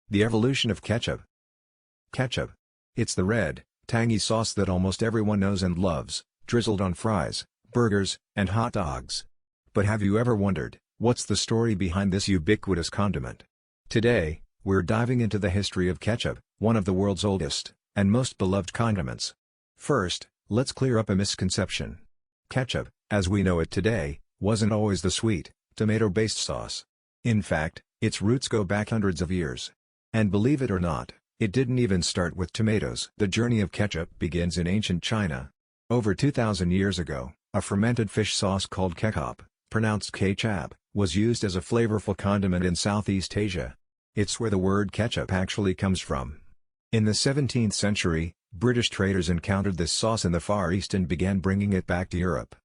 The evolution of ketchup. Ketchup. It's the red, tangy sauce that almost everyone knows and loves, drizzled on fries, burgers, and hot dogs. But have you ever wondered, what's the story behind this ubiquitous condiment? Today, we're diving into the history of ketchup, one of the world's oldest, and most beloved condiments. First, let's clear up a misconception. Ketchup, as we know it today, wasn't always the sweet, tomato-based sauce. In fact, its roots go back hundreds of years. And believe it or not, it didn't even start with tomatoes. The journey of ketchup begins in ancient China. Over 2,000 years ago, a fermented fish sauce called kecap, pronounced ketchup, was used as a flavorful condiment in Southeast Asia. It's where the word ketchup actually comes from. In the 17th century, British traders encountered this sauce in the Far East and began bringing it back to Europe.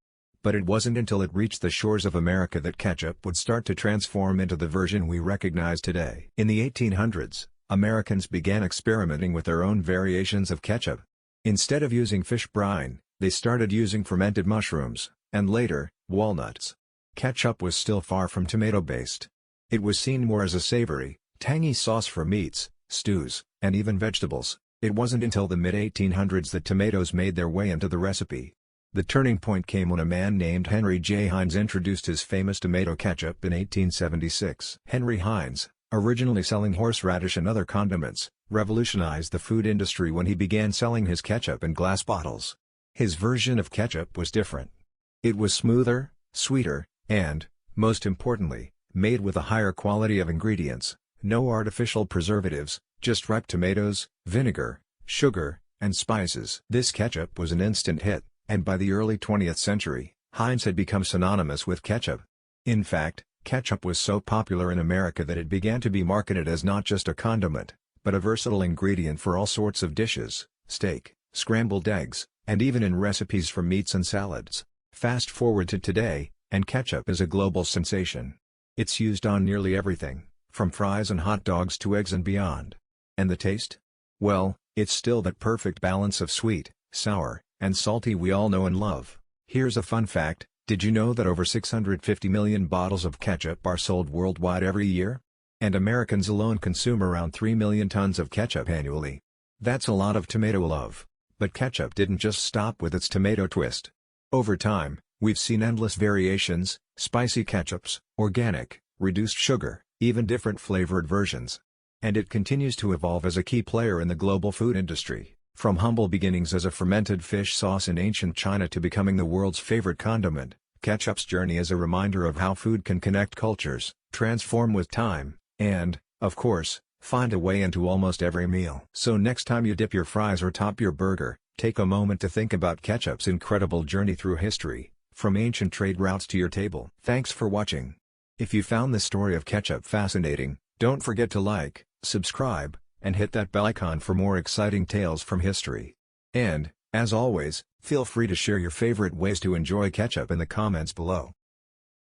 But it wasn't until it reached the shores of America that ketchup would start to transform into the version we recognize today. In the 1800s, Americans began experimenting with their own variations of ketchup. Instead of using fish brine, they started using fermented mushrooms, and later, walnuts. Ketchup was still far from tomato-based. It was seen more as a savory, tangy sauce for meats, stews, and even vegetables. It wasn't until the mid-1800s that tomatoes made their way into the recipe. The turning point came when a man named Henry J. Heinz introduced his famous tomato ketchup in 1876. Henry Heinz, originally selling horseradish and other condiments, revolutionized the food industry when he began selling his ketchup in glass bottles. His version of ketchup was different. It was smoother, sweeter, and, most importantly, made with a higher quality of ingredients, no artificial preservatives, just ripe tomatoes, vinegar, sugar, and spices. This ketchup was an instant hit, and by the early 20th century, Heinz had become synonymous with ketchup. In fact, ketchup was so popular in America that it began to be marketed as not just a condiment, but a versatile ingredient for all sorts of dishes, steak, scrambled eggs, and even in recipes for meats and salads. Fast forward to today, and ketchup is a global sensation. It's used on nearly everything, from fries and hot dogs to eggs and beyond. And the taste? Well, it's still that perfect balance of sweet, sour, and salty we all know and love. Here's a fun fact, did you know that over 650 million bottles of ketchup are sold worldwide every year? And Americans alone consume around 3 million tons of ketchup annually. That's a lot of tomato love. But ketchup didn't just stop with its tomato twist. Over time, we've seen endless variations, spicy ketchups, organic, reduced sugar, even different flavored versions. And it continues to evolve as a key player in the global food industry. From humble beginnings as a fermented fish sauce in ancient China to becoming the world's favorite condiment, ketchup's journey is a reminder of how food can connect cultures, transform with time, and, of course, find a way into almost every meal. So next time you dip your fries or top your burger, take a moment to think about ketchup's incredible journey through history, from ancient trade routes to your table. Thanks for watching. If you found this story of ketchup fascinating, don't forget to like, subscribe, and hit that bell icon for more exciting tales from history. And, as always, feel free to share your favorite ways to enjoy ketchup in the comments below.